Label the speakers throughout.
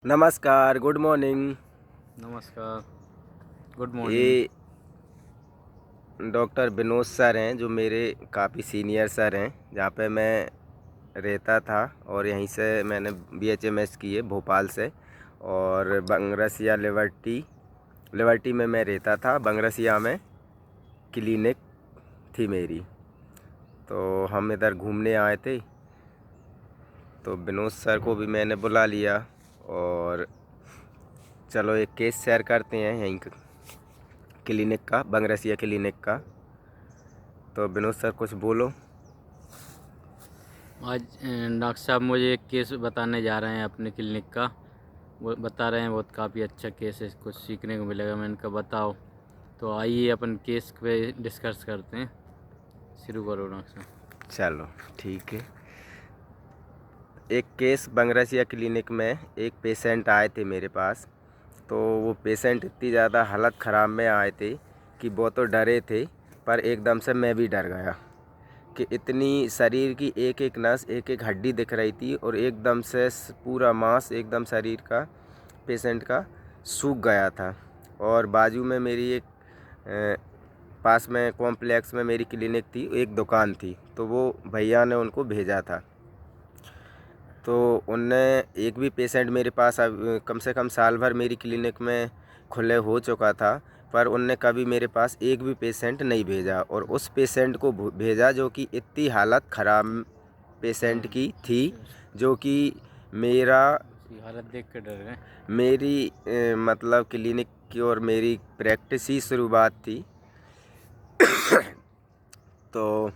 Speaker 1: नमस्कार, good morning.
Speaker 2: नमस्कार, good morning.
Speaker 1: ये डॉक्टर विनोद सर हैं जो मेरे काफ़ी सीनियर सर हैं, जहाँ पे मैं रहता था और यहीं से मैंने बीएचएमएस की है भोपाल से। और बंगरसिया लिबर्टी में मैं रहता था। बंगरसिया में क्लिनिक थी मेरी, तो हम इधर घूमने आए थे, तो विनोद सर को भी मैंने बुला लिया और चलो एक केस शेयर करते हैं यहीं क्लिनिक का, बंगरसिया क्लिनिक का। तो विनोद सर कुछ बोलो।
Speaker 2: आज डॉक्टर साहब मुझे एक केस बताने जा रहे हैं अपने क्लिनिक का। वो बता रहे हैं बहुत काफ़ी अच्छा केस है, कुछ सीखने को मिलेगा। मैंने कहा बताओ। तो आइए अपन केस पे डिस्कस करते हैं। शुरू करो डॉक्टर साहब।
Speaker 1: चलो ठीक है। एक केस बंगरसिया क्लिनिक में एक पेशेंट आए थे मेरे पास। तो वो पेशेंट इतनी ज़्यादा हालत ख़राब में आए थे कि वो तो डरे थे, पर एकदम से मैं भी डर गया कि इतनी शरीर की एक एक नस, एक एक हड्डी दिख रही थी और एकदम से पूरा मांस एकदम शरीर का पेशेंट का सूख गया था। और बाजू में मेरी एक पास में कॉम्प्लेक्स में मेरी क्लिनिक थी, एक दुकान थी, तो वो भैया ने उनको भेजा था। तो उनने एक भी पेशेंट मेरे पास कम से कम साल भर मेरी क्लिनिक में खुले हो चुका था, पर उनने कभी मेरे पास एक भी पेशेंट नहीं भेजा। और उस पेशेंट को भेजा जो कि इतनी हालत ख़राब पेशेंट की थी, जो कि मेरा
Speaker 2: हालत देख कर डर गए।
Speaker 1: मेरी मतलब क्लिनिक की और मेरी प्रैक्टिस ही शुरुआत थी। तो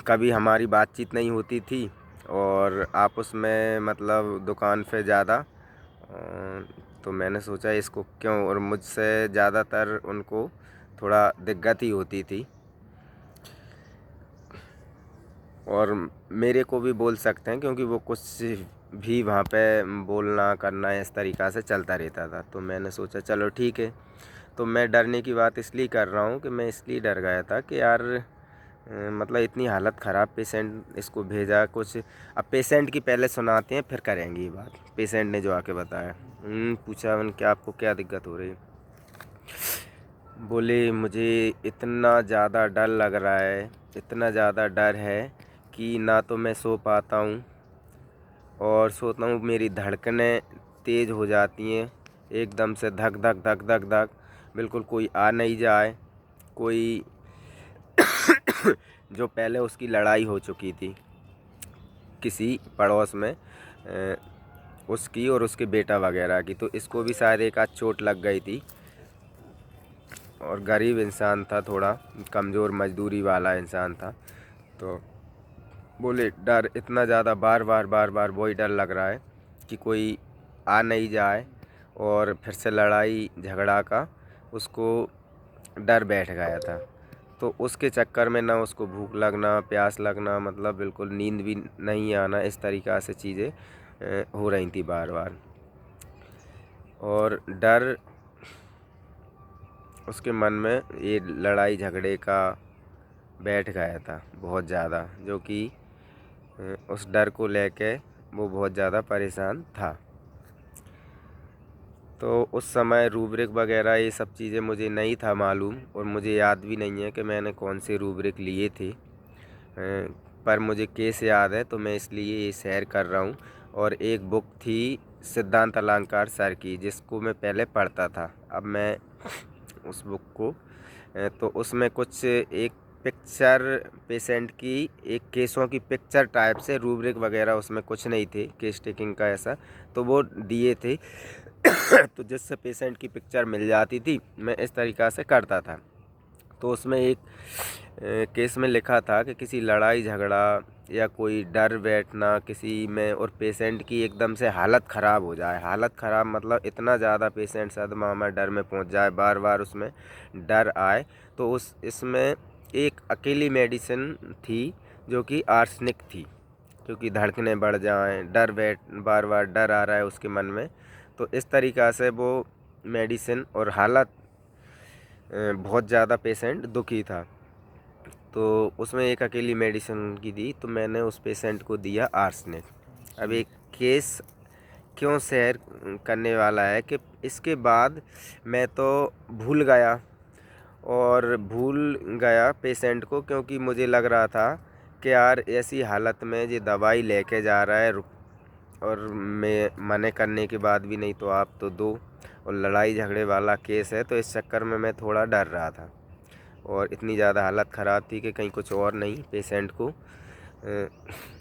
Speaker 1: कभी हमारी बातचीत नहीं होती थी और आपस में मतलब दुकान पे ज़्यादा। तो मैंने सोचा इसको क्यों, और मुझसे ज़्यादातर उनको थोड़ा दिक्कत ही होती थी। और मेरे को भी बोल सकते हैं क्योंकि वो कुछ भी वहाँ पे बोलना करना इस तरीक़ा से चलता रहता था। तो मैंने सोचा चलो ठीक है। तो मैं डरने की बात इसलिए कर रहा हूँ कि मैं इसलिए डर गया था कि यार मतलब इतनी हालत ख़राब पेशेंट, इसको भेजा कुछ। अब पेशेंट की पहले सुनाते हैं फिर करेंगे ये बात। पेशेंट ने जो आके बताया, पूछा मैंने क्या आपको क्या दिक्कत हो रही है। बोले मुझे इतना ज़्यादा डर लग रहा है, इतना ज़्यादा डर है कि ना तो मैं सो पाता हूँ, और सोता हूँ मेरी धड़कनें तेज़ हो जाती हैं एकदम से, धक धक धक धक धक। बिल्कुल कोई आ नहीं जाए, कोई जो पहले उसकी लड़ाई हो चुकी थी किसी पड़ोस में, उसकी और उसके बेटा वगैरह की, तो इसको भी शायद एक आध चोट लग गई थी। और गरीब इंसान था, थोड़ा कमज़ोर मजदूरी वाला इंसान था। तो बोले डर इतना ज़्यादा, बार बार बार बार वही डर लग रहा है कि कोई आ नहीं जाए और फिर से लड़ाई झगड़ा का उसको डर बैठ गया था। तो उसके चक्कर में ना उसको भूख लगना, प्यास लगना, मतलब बिल्कुल नींद भी नहीं आना, इस तरीक़ा से चीज़ें हो रही थी बार बार। और डर उसके मन में ये लड़ाई झगड़े का बैठ गया था बहुत ज़्यादा, जो कि उस डर को लेके वो बहुत ज़्यादा परेशान था। तो उस समय रूब्रिक वगैरह ये सब चीज़ें मुझे नहीं था मालूम, और मुझे याद भी नहीं है कि मैंने कौन से रूब्रिक लिए थे। पर मुझे केस याद है तो मैं इसलिए ये शेयर कर रहा हूँ। और एक बुक थी सिद्धांत अलंकार सर की, जिसको मैं पहले पढ़ता था। अब मैं उस बुक को तो उसमें कुछ एक पिक्चर पेशेंट की, एक केसों की पिक्चर टाइप से, रूब्रिक वगैरह उसमें कुछ नहीं थे केस टेकिंग का ऐसा, तो वो दिए थे। तो जिससे पेशेंट की पिक्चर मिल जाती थी, मैं इस तरीक़ा से करता था। तो उसमें एक केस में लिखा था कि किसी लड़ाई झगड़ा या कोई डर बैठना किसी में, और पेशेंट की एकदम से हालत ख़राब हो जाए। हालत ख़राब मतलब इतना ज़्यादा पेशेंट सदमा में, डर में पहुंच जाए, बार बार उसमें डर आए। तो इसमें एक अकेली मेडिसिन थी जो कि आर्सेनिक थी, क्योंकि धड़कनें बढ़ जाएं, बार बार डर आ रहा है उसके मन में। तो इस तरीक़ा से वो मेडिसिन, और हालत बहुत ज़्यादा पेशेंट दुखी था, तो उसमें एक अकेली मेडिसिन की दी, तो मैंने उस पेशेंट को दिया आर्सेनिक। अब एक केस क्यों शेयर करने वाला है कि इसके बाद मैं तो भूल गया, और भूल गया पेशेंट को, क्योंकि मुझे लग रहा था कि यार ऐसी हालत में ये दवाई लेके जा रहा है और मैं मना करने के बाद भी नहीं तो आप तो दो, और लड़ाई झगड़े वाला केस है, तो इस चक्कर में मैं थोड़ा डर रहा था। और इतनी ज़्यादा हालत ख़राब थी कि कहीं कुछ और नहीं पेशेंट को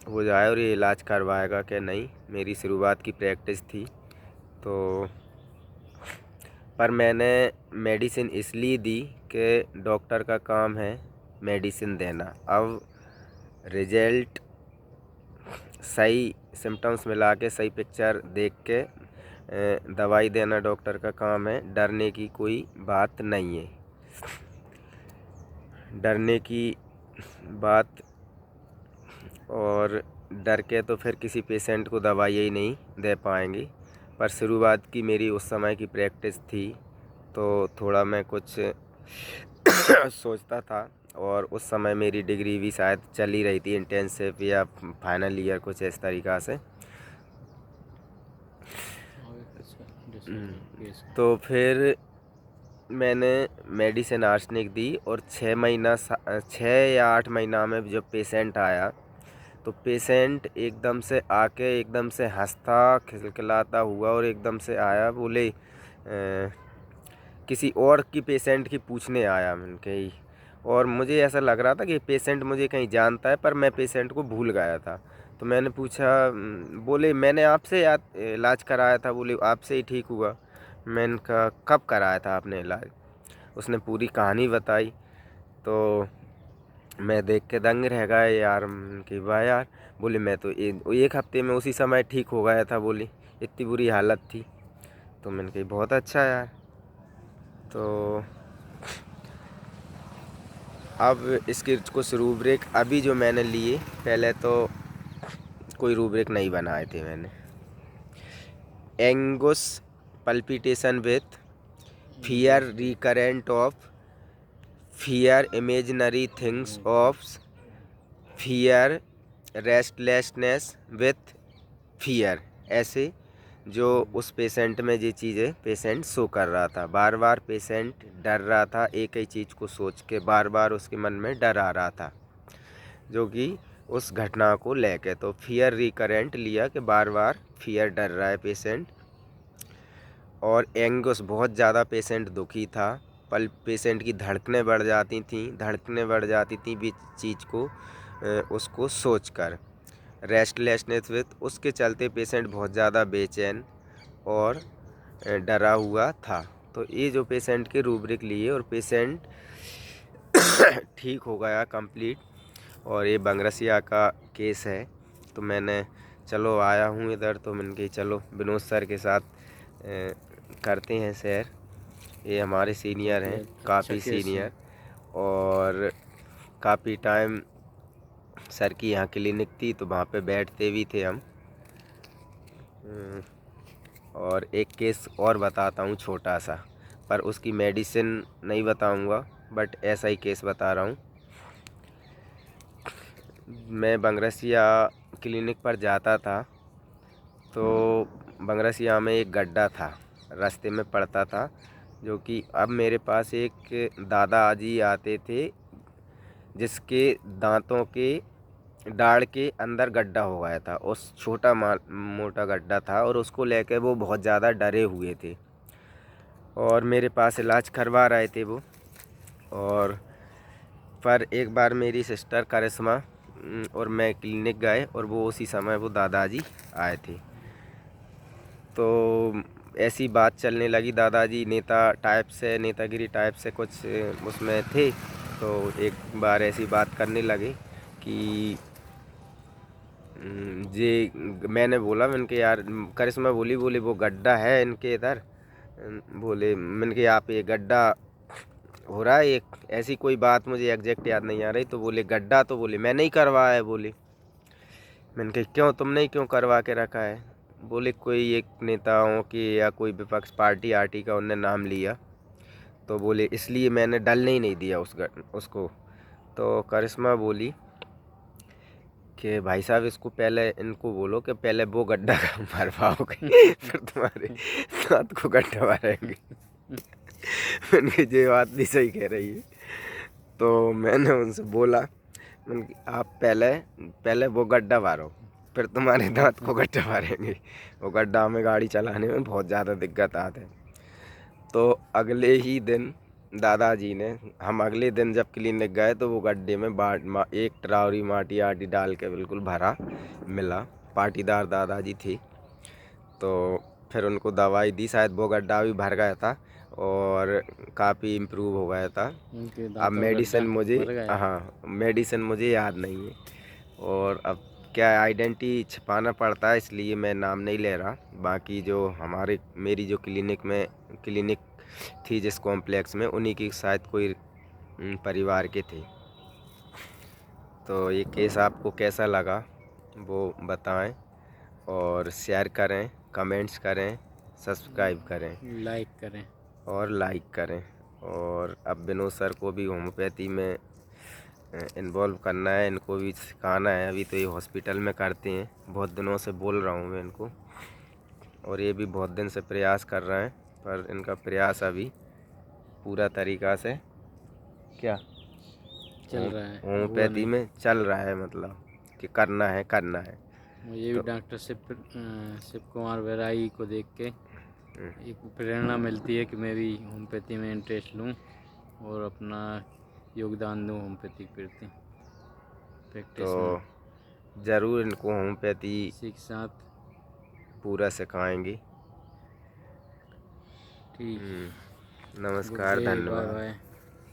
Speaker 1: हो जाए और ये इलाज करवाएगा कि नहीं। मेरी शुरुआत की प्रैक्टिस थी, तो पर मैंने मेडिसिन इसलिए दी कि डॉक्टर का काम है मेडिसिन देना। अब रिजल्ट सही सिम्टम्स मिला के सही पिक्चर देख के दवाई देना डॉक्टर का काम है। डरने की कोई बात नहीं है, डरने की बात, और डर के तो फिर किसी पेशेंट को दवाई ही नहीं दे पाएंगे। पर शुरुआत की मेरी उस समय की प्रैक्टिस थी, तो थोड़ा मैं कुछ सोचता था, और उस समय मेरी डिग्री भी शायद चल ही रही थी, इंटेंसिव या फाइनल ईयर कुछ इस तरीक़ा से। तो फिर मैंने मेडिसिन आर्सेनिक दी, और 6 या 8 महीना में जब पेशेंट आया, तो पेशेंट एकदम से आके एकदम से हंसता खिलखिलाता हुआ और एकदम से आया, बोले किसी और की पेशेंट की पूछने आया मैंने कही। और मुझे ऐसा लग रहा था कि पेशेंट मुझे कहीं जानता है, पर मैं पेशेंट को भूल गया था। तो मैंने पूछा, बोले मैंने आपसे इलाज कराया था। बोले आपसे ही ठीक हुआ। मैंने कहा कब कराया था आपने इलाज? उसने पूरी कहानी बताई, तो मैं देख के दंग रह गया यार कि वाह यार। बोले मैं तो एक हफ्ते में उसी समय ठीक हो गया था, बोली इतनी बुरी हालत थी। तो मैंने कही बहुत अच्छा यार। तो अब इसकी कुछ रूब्रिक अभी जो मैंने लिए, पहले तो कोई रूब्रिक नहीं बनाए थे मैंने। Anguish palpitation with fear recurrent of fear imaginary things of fear restlessness with fear, ऐसे जो उस पेशेंट में ये चीज़ें पेशेंट शो कर रहा था। बार बार पेशेंट डर रहा था, एक ही चीज़ को सोच के बार बार उसके मन में डर आ रहा था, जो कि उस घटना को लेके। तो फियर रिकरेंट लिया कि बार बार फियर डर रहा है पेशेंट। और एंगुस बहुत ज़्यादा पेशेंट दुखी था, पल पेशेंट की धड़कनें बढ़ जाती थी भी चीज़ को उसको सोच कर। रेस्टलेसनेस विथ, उसके चलते पेशेंट बहुत ज़्यादा बेचैन और डरा हुआ था। तो ये जो पेशेंट के रूब्रिक लिए, और पेशेंट ठीक हो गया कंप्लीट। और ये बंगरसिया का केस है। तो मैंने चलो आया हूँ इधर, तो मैंने कही चलो विनोद सर के साथ करते हैं शेयर। ये हमारे सीनियर हैं, काफ़ी सीनियर, और काफ़ी टाइम सर की यहाँ क्लिनिक थी, तो वहाँ पे बैठते भी थे हम। और एक केस और बताता हूँ छोटा सा, पर उसकी मेडिसिन नहीं बताऊँगा, बट ऐसा ही केस बता रहा हूँ। मैं बंगरसिया क्लिनिक पर जाता था, तो बंगरसिया में एक गड्ढा था, रास्ते में पड़ता था, जो कि अब मेरे पास एक दादाजी आते थे, जिसके दांतों के दाढ़ के अंदर गड्ढा हो गया था। उस छोटा मोटा गड्ढा था, और उसको लेकर वो बहुत ज़्यादा डरे हुए थे, और मेरे पास इलाज करवा रहे थे वो। और पर एक बार मेरी सिस्टर करिश्मा और मैं क्लिनिक गए, और वो उसी समय वो दादाजी आए थे। तो ऐसी बात चलने लगी, दादाजी नेतागिरी टाइप से कुछ उसमें थे। तो एक बार ऐसी बात करने लगे कि जी, मैंने बोला, मैंने कहा यार, करिश्मा बोली वो गड्ढा है इनके इधर। बोले, मैंने कहा आप ये गड्ढा हो रहा है, एक ऐसी कोई बात मुझे एग्जैक्ट याद नहीं आ रही। तो बोले गड्ढा, तो बोले मैं नहीं करवाया है। बोले, मैंने कहा क्यों, तुमने क्यों करवा के रखा है? बोले कोई एक नेताओं की या कोई विपक्ष पार्टी आर्टी का उनने नाम लिया, तो बोले इसलिए मैंने डलने ही नहीं दिया उसको। तो करिश्मा बोली कि भाई साहब इसको पहले इनको बोलो कि पहले वो गड्ढा भर पाओगे फिर तुम्हारे दांत को गड्ढा भरेंगे। मैंने ये बात भी सही कह रही है। तो मैंने उनसे बोला, मैंने कि आप पहले पहले वो गड्ढा भरो फिर तुम्हारे दांत को गड्ढा भरेंगे। वो गड्ढा में गाड़ी चलाने में बहुत ज़्यादा दिक्कत आते हैं। तो अगले ही दिन दादाजी ने, हम अगले दिन जब क्लिनिक गए तो वो गड्ढे में एक ट्रावरी माटी आटी डाल के बिल्कुल भरा मिला। पाटीदार दादाजी थी। तो फिर उनको दवाई दी, शायद वो गड्ढा भी भर गया था और काफ़ी इम्प्रूव हो गया था।
Speaker 2: उनके
Speaker 1: अब
Speaker 2: दांतों का
Speaker 1: मेडिसिन
Speaker 2: गड्ढा
Speaker 1: मुझे,
Speaker 2: भर गया।
Speaker 1: हाँ मेडिसिन मुझे याद नहीं है और अब क्या आइडेंटिटी छिपाना पड़ता है, इसलिए मैं नाम नहीं ले रहा। बाकी जो मेरी जो क्लिनिक थी जिस कॉम्प्लेक्स में, उन्हीं की शायद कोई परिवार के थे। तो ये केस आपको कैसा लगा वो बताएं और शेयर करें, कमेंट्स करें, सब्सक्राइब करें
Speaker 2: लाइक करें।
Speaker 1: और लाइक करें। और अब विनोद सर को भी होम्योपैथी में इन्वॉल्व करना है, इनको भी सिखाना है। अभी तो ये हॉस्पिटल में करते हैं, बहुत दिनों से बोल रहा हूँ मैं इनको और ये भी बहुत दिन से प्रयास कर रहे हैं, पर इनका प्रयास अभी पूरा तरीक़ा से क्या
Speaker 2: चल रहा है, हुआ
Speaker 1: होम्योपैथी
Speaker 2: नहीं।
Speaker 1: में चल रहा है, मतलब कि करना है।
Speaker 2: मुझे भी
Speaker 1: तो
Speaker 2: डॉक्टर शिव कुमार बेराई को देख के एक प्रेरणा मिलती है कि मैं भी होम्योपैथी में इंटरेस्ट लूँ और अपना योगदान दूँ होम्योपैथी प्रैक्टिस में।
Speaker 1: तो ज़रूर इनको होम्योपैथी
Speaker 2: इसी के साथ
Speaker 1: पूरा सिखाएंगे।
Speaker 2: ठीक,
Speaker 1: नमस्कार,
Speaker 2: गुड डे, बाय
Speaker 1: धन्यवाद।
Speaker 2: बाय।